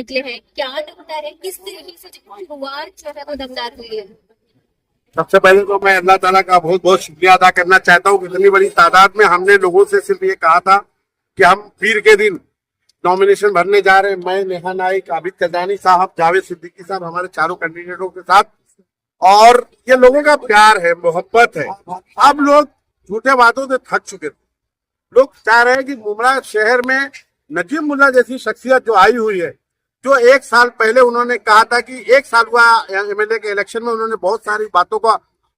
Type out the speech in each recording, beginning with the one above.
निकले हैं, क्या लगता है किस तरीके से शुरुआत जो है वो दमदार हुई है? सबसे पहले तो मैं अल्लाह ताला का बहुत बहुत शुक्रिया अदा करना चाहता हूँ। इतनी बड़ी तादाद में हमने लोगों से सिर्फ ये कहा था कि हम पीर के दिन नॉमिनेशन भरने जा रहे हैं। मैं, नेहा नाइक, आबिद कदानी साहब, जावेद सिद्दीकी साहब, हमारे चारों कैंडिडेटों के साथ। और ये लोगों का प्यार है, मोहब्बत है। अब लोग झूठे बातों से थक चुके थे। लोग चाह रहे हैं कि मुमरा शहर में नजीब मुल्ला जैसी शख्सियत जो आई हुई है, जो 1 साल पहले उन्होंने कहा था कि 1 साल हुआ एमएलए के इलेक्शन में, उन्होंने बहुत सारी बातों का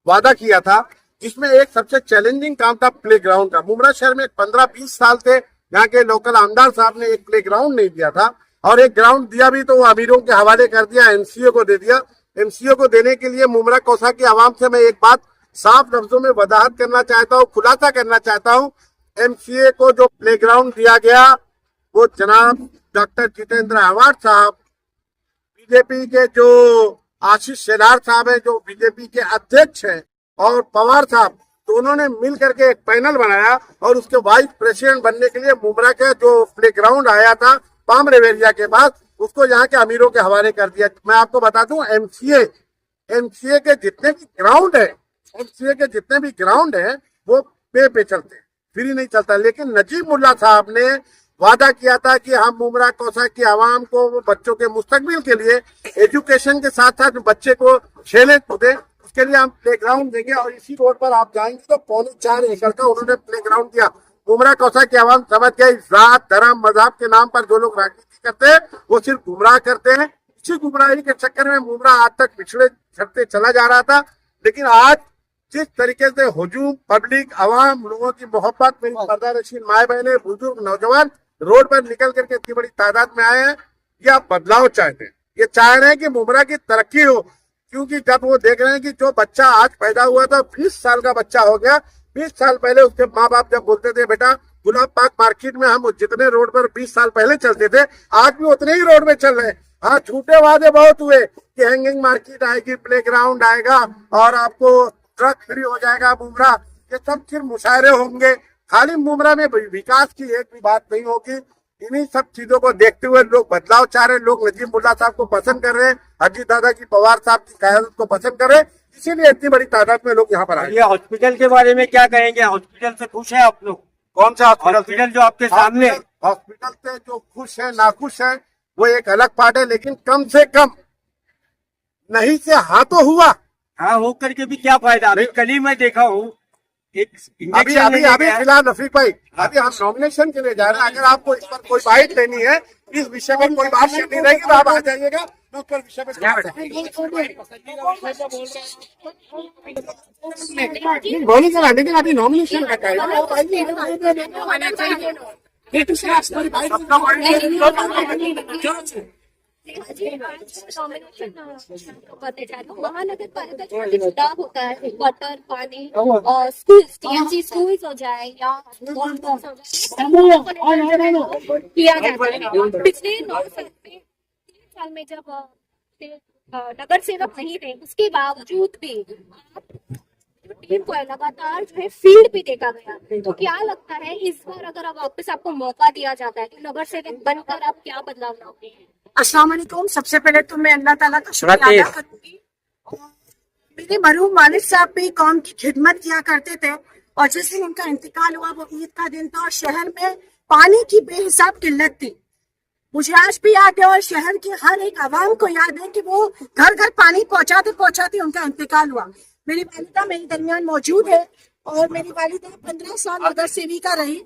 वादा किया था, जिसमें एक सबसे चैलेंजिंग काम था प्ले ग्राउंड का। मुमरा शहर में 15-20 साल से यहाँ के लोकल आमदार साहब ने एक प्ले ग्राउंड नहीं दिया था, और एक ग्राउंड दिया भी तो वो अमीरों के हवाले कर दिया, एमसीए को दे दिया। एमसीए को देने के लिए मुमरा कोसा की आवाम से मैं एक बात साफ लफ्जों में वजाहत करना चाहता हूँ, खुलासा करना चाहता हूँ। एमसीए को जो प्ले ग्राउंड दिया गया वो जनाब डॉक्टर जितेंद्र अवार्ड साहब, बीजेपी के जो आशीष शेलार साहब है, जो बीजेपी के अध्यक्ष हैं, और पवार साहब, दोनों ने मिल करके एक पैनल बनाया और उसके वाइस प्रेसिडेंट बनने के लिए मुमरा का जो प्ले ग्राउंड आया था पाम रेवेरिया के पास, उसको यहाँ के अमीरों के हवाले कर दिया। मैं आपको बता दूं, एमसीए के जितने भी ग्राउंड है, वो पे चलते हैं, फ्री नहीं चलता। लेकिन नजीब मुल्ला साहब ने वादा किया था कि हम मुमरा कोसा की आवाम को, बच्चों के मुस्तकबिल के लिए, एजुकेशन के साथ साथ बच्चे को खेले कूदे, उसके लिए हम प्ले ग्राउंड देंगे। और इसी रोड पर आप जाएंगे तो 4.25 एकड़ का उन्होंने प्ले ग्राउंड दिया। मुमरा कोसा की आवाम समझ गई, जात, धर्म, मजहब के नाम पर जो लोग राजनीति करते हैं वो सिर्फ गुमराह करते हैं। इसी गुमराही के चक्कर में मुमरा आज तक पिछड़े छटते चला जा रहा था। लेकिन आज जिस तरीके से हुजूम, पब्लिक, आवाम, लोगों की मोहब्बत, मेरी पर्दानशीन माए बहने, बुजुर्ग, नौजवान रोड पर निकल करके इतनी बड़ी तादाद में आए हैं, ये आप बदलाव चाहते हैं। ये चाह रहे हैं कि मुमरा की तरक्की हो, क्योंकि जब वो देख रहे हैं कि जो बच्चा आज पैदा हुआ था 20 साल का बच्चा हो गया। 20 साल पहले उसके माँ बाप जब बोलते थे बेटा गुलाब पाक मार्केट में हम जितने रोड पर 20 साल पहले चलते थे, आज भी उतने ही रोड में चल रहे हैं। हाँ, झूठे वादे बहुत हुए कि हैंगिंग मार्केट आएगी, प्ले ग्राउंड आएगा और आपको ट्रक फ्री हो जाएगा मुमरा। ये सब फिर मुशायरे होंगे, खाली मुमरा में विकास की एक भी बात नहीं होगी। इन्हीं सब चीजों को देखते हुए लोग बदलाव चाह रहे हैं। लोग नजीब मुल्ला साहब को पसंद कर रहे हैं, अजीत दादा की, पवार साहब की क़यादत को पसंद कर रहे हैं, इसीलिए इतनी बड़ी तादाद में लोग यहाँ पर आए। ये हॉस्पिटल के बारे में क्या कहेंगे? हॉस्पिटल से खुश है आप लोग? कौन सा हॉस्पिटल जो आपके सामने? हॉस्पिटल से जो खुश है नाखुश है वो एक अलग बात है, लेकिन कम से कम नहीं से हाँ तो हुआ। हाँ, हो करके भी क्या फायदा? अभी कल ही मैं देखा हूँ एक अभी फिलहाल रफीक भाई, अभी हम नॉमिनेशन के लिए जा रहे हैं। अगर आपको इस पर कोई बाइट लेनी है, इस विषय में कोई बात नहीं रहेगी तो आप आ जाइएगा, मैं उस पर विषय में बोलिए ना। लेकिन अभी नॉमिनेशन का महानगर पालिका जो मुद्दा होता है, वाटर, पानी और स्कूल, टीएमसी स्कूल्स हो जाए या किया जाता है। पिछले 9 साल में, 3 साल में जब नगर सेवक नहीं थे, उसके बावजूद भी टीम को लगातार जो है फील्ड पे देखा गया। तो क्या लगता है इस बार अगर अब वापस आपको मौका दिया जाता है तो नगर सेवक बनकर आप क्या बदलाव लाओगे? अस्सलाम वालेकुम। सबसे पहले तो मैं अल्लाह ताला का शुक्रिया अदा करूंगी। मेरे मरहूम वालिद साहब भी कौम की खिदमत किया करते थे, और जिस दिन उनका इंतकाल हुआ वो ईद का दिन था और शहर में पानी की बेहिसाब किल्लत थी। मुझे आज भी याद है और शहर की हर एक आवाम को याद है कि वो घर घर पानी पहुंचाते पहुंचाते उनका इंतकाल हुआ। मेरी वालिदा मेरे दरमियान मौजूद है और मेरी वालिदा 15 साल नगर सेविका रही।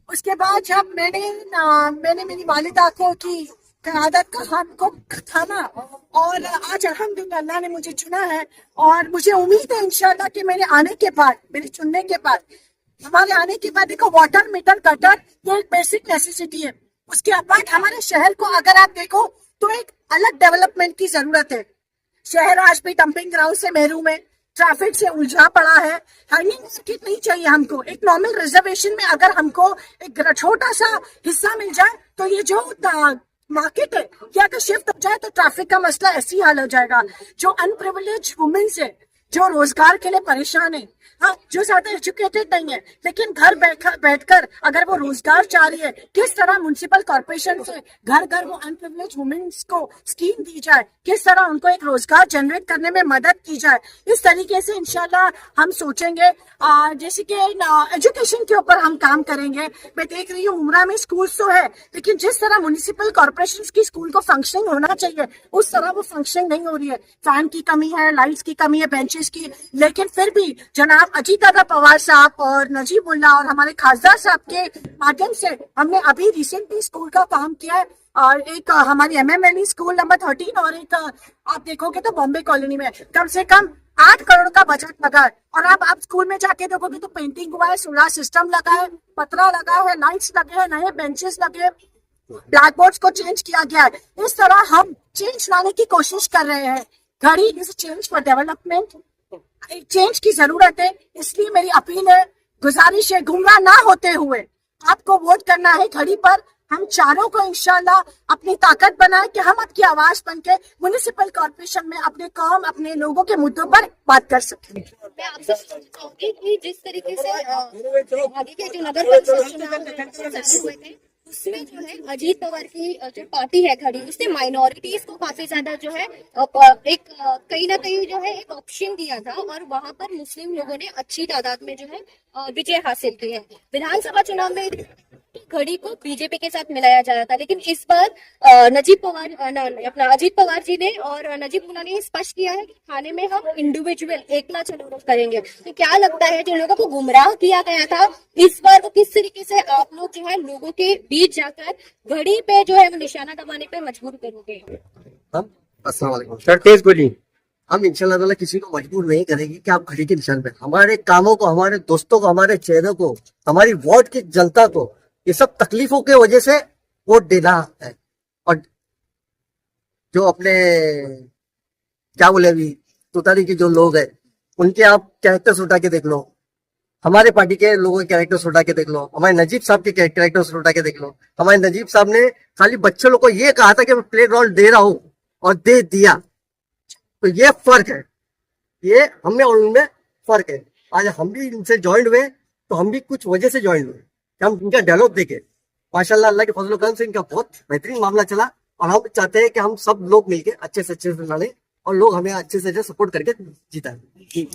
उसके बाद जब मैंने मेरी वालिदा को की क़यादत का हाथ को थामा और आज अल्हम्दुलिल्लाह अल्लाह ने मुझे चुना है, और मुझे उम्मीद है इंशाल्लाह कि मेरे आने के बाद, मेरे चुनने के बाद, हमारे आने के बाद, देखो वाटर, मीटर, गटर ये एक बेसिक नेसेसिटी है। उसके बाद हमारे शहर को अगर आप देखो तो एक अलग डेवलपमेंट की जरूरत है। शहर आज भी डंपिंग ग्राउंड से महरूम है, ट्रैफिक से उलझा पड़ा है। हैंगिंग मार्केट नहीं चाहिए हमको। एक नॉर्मल रिजर्वेशन में अगर हमको एक छोटा सा हिस्सा मिल जाए तो ये जो मार्केट है क्या अगर शिफ्ट हो जाए तो ट्रैफिक का मसला ऐसी हाल हो जाएगा। जो अनप्रिविलेज वुमेन्स है, जो रोजगार के लिए परेशान है, हाँ, जो ज्यादा एजुकेटेड नहीं है, लेकिन घर बैठकर अगर वो रोजगार चाह रही है, किस तरह म्युनिसिपल कॉर्पोरेशन से घर घर वो अनप्रिविलेज वुमेन्स को स्कीम दी जाए, किस तरह उनको एक रोजगार जनरेट करने में मदद की जाए, इस तरीके से इंशाल्लाह हम सोचेंगे। जैसे कि एजुकेशन के ऊपर हम काम करेंगे। मैं देख रही हूँ उमरा में स्कूल तो है, लेकिन जिस तरह म्युनिसिपल कॉर्पोरेशन की स्कूल को फंक्शनिंग होना चाहिए उस तरह वो फंक्शनिंग नहीं हो रही है। फैन की कमी है, लाइट्स की कमी है, बेंचेस की, लेकिन फिर भी जनाब अजीत दादा पवार साहब और नजीबुल्लाह और हमारे खासदार साहब के माध्यम से हमने अभी रिसेंटली स्कूल का काम किया है। और एक हमारी MMLE स्कूल नंबर 13 और एक आप देखोगे तो बॉम्बे कॉलोनी में कम से कम 8 करोड़ का बजट लगा है। और आप स्कूल में जाके देखोगे तो पेंटिंग हुआ है, सोलर सिस्टम लगा है, पतरा लगा है, लाइट्स लगे हैं, नए बेंचेस लगे हैं, ब्लैक बोर्ड्स को चेंज किया गया है। इस तरह हम चेंज लाने की कोशिश कर रहे हैं। घड़ी is change for development, change की जरूरत है। इसलिए मेरी अपील है, गुजारिश है, गुमराह ना होते हुए आपको वोट करना है घड़ी पर। हम चारों को इंशाल्लाह अपनी ताकत बनाए कि हम आपकी आवाज बनके म्युनिसिपल कॉर्पोरेशन में अपने कौम, अपने लोगों के मुद्दों पर बात कर सकें। मैं आपसे पूछना चाहूंगी कि जिस तरीके से आगे के जो नगर परिषद चुनाव हुए थे उसमें जो है अजीत पवार की जो पार्टी है खड़ी, उसने माइनॉरिटीज को काफी ज्यादा जो है एक कहीं ना कहीं जो है एक ऑप्शन दिया था और वहां पर मुस्लिम लोगों ने अच्छी तादाद में जो है विजय हासिल की है। विधानसभा चुनाव में घड़ी को बीजेपी के साथ मिलाया जा रहा था, लेकिन इस बार अपना अजीत पवार जी ने और नजीबुल्लाह ने स्पष्ट किया है कि थाने में हम इंडिविजुअल एकला चुनाव करेंगे। तो क्या लगता है जो लोगों को गुमराह किया गया था इस बार वो किस तरीके से आप लोग जो है लोगों के बीच जाकर घड़ी पे जो है वो निशाना दबाने पे मजबूर करोगे? हम अस्सलाम वालेकुम सर, तेज बोलिए। हम इंशाल्लाह ताला किसी को मजबूर नहीं करेंगे कि आप घड़ी के निशान पे, हमारे कामों को, हमारे दोस्तों को, हमारे चेहरों को, हमारी वार्ड की जनता को ये सब तकलीफों के वजह से वोट देना है। और जो अपने क्या बोले अभी तुतारी के जो लोग हैं उनके आप कैरेक्टर्स उठा के देख लो, हमारे पार्टी के लोगों के कैरेक्टर्स उठा के देख लो, हमारे नजीब साहब के कैरेक्टर्स उठा के देख लो। हमारे नजीब साहब ने खाली बच्चे लोग को ये कहा था कि मैं प्ले ग्राउंड दे रहा हूँ और दे दिया। तो ये फर्क है, ये हमें और उनमें फर्क है। आज हम भी इनसे ज्वाइन हुए तो हम भी कुछ वजह से ज्वाइन हुए, हम इनका डेवलप देखे। माशाल्लाह अल्लाह के फजल करम से इनका बहुत बेहतरीन मामला चला और हम चाहते हैं कि हम सब लोग मिलके अच्छे से अच्छे लड़े और लोग हमें अच्छे से अच्छे सपोर्ट करके जीता है।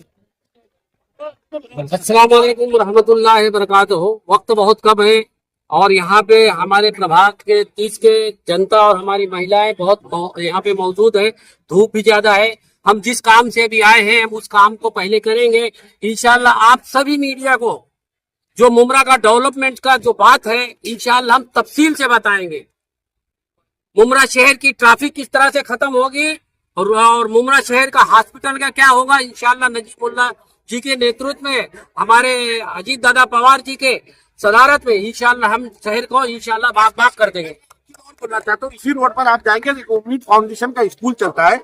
अस्सलाम वालेकुम रहमतुल्लाहि बरकातहू। वक्त बहुत कम है और यहाँ पे हमारे प्रभाग के 30 के जनता और हमारी महिलाएं बहुत यहाँ पे मौजूद है। धूप भी ज्यादा है। हम जिस काम से भी आए हैं हम उस काम को पहले करेंगे इंशाल्लाह। आप सभी मीडिया को जो मुमरा का डेवलपमेंट का जो बात है इंशाल्लाह हम तफसील से बताएंगे। मुमरा शहर की ट्रैफिक किस तरह से खत्म होगी और मुमरा शहर का हॉस्पिटल का क्या होगा इंशाल्लाह नजीबुल्लाह जी के नेतृत्व में, हमारे अजीत दादा पवार जी के सदारत में इंशाल्लाह हम शहर को इंशाल्लाह भाग कर देंगे। बोलना चाहता हूँ, इसी रोड पर आप जाएंगे उम्मीद फाउंडेशन का स्कूल चलता है।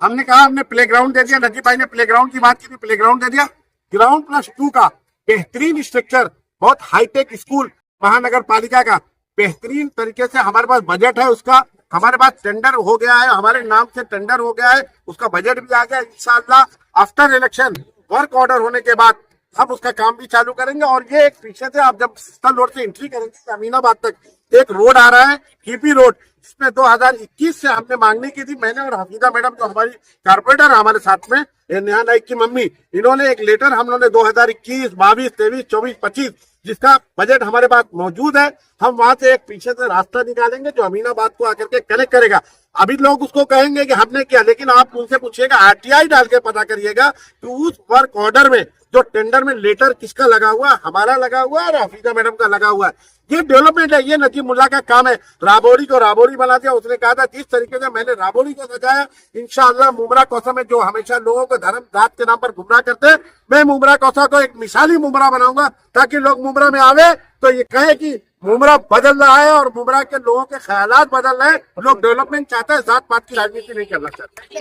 हमने कहा हमने प्ले ग्राउंड दे दिया, नजीब भाई ने प्ले ग्राउंड की बात की थी, प्ले ग्राउंड दे दिया। ग्राउंड +2 का बेहतरीन स्ट्रक्चर, बहुत हाईटेक स्कूल महानगर पालिका का बेहतरीन तरीके से हमारे पास बजट है उसका, हमारे पास टेंडर हो गया है, हमारे नाम से टेंडर हो गया है, उसका बजट भी आ गया। इंशाल्लाह आफ्टर इलेक्शन वर्क ऑर्डर होने के बाद हम उसका काम भी चालू करेंगे। और ये एक पीछे से आप जब सिस्टम रोड से एंट्री करेंगे अमीनाबाद तक एक रोड आ रहा है कीपी रोड, जिसमें 2021 से हमने मांगनी की थी। मैंने और हफीजा मैडम जो हमारी कारपोरेटर है हमारे साथ में, नेहा नाइक की मम्मी, इन्होंने एक लेटर हम लोगों ने 2021, 22, 23, 24, 25 जिसका बजट हमारे पास मौजूद है, हम वहां से एक पीछे से रास्ता निकालेंगे जो अमीनाबाद को आकर के कनेक्ट करेगा। अभी लोग उसको कहेंगे कि हमने किया, लेकिन आप उनसे पूछिएगा, RTI डाल के पता करिएगा कि उस वर्क ऑर्डर में जो टेंडर में लेटर किसका लगा हुआ, हमारा लगा हुआ है और हफीजा मैडम का लगा हुआ है। ये डेवलपमेंट है, ये नजीब मुल्ला का काम है। राबोरी को राबोरी बना दिया। उसने कहा था जिस तरीके से मैंने राबोरी को सजाया, इंशाअल्लाह मुमरा कौसा में जो हमेशा लोगों को धर्म जात के नाम पर गुमराह करते हैं, मैं मुमरा कौसा को एक मिसाली मुमरा बनाऊंगा ताकि लोग मुमरा में आवे तो ये कहे कि मुमरा बदल रहा है और मुमरा के लोगों के ख्यालात बदल रहे हैं। लोग डेवलपमेंट चाहते हैं, जात पात की राजनीति नहीं करना चाहते।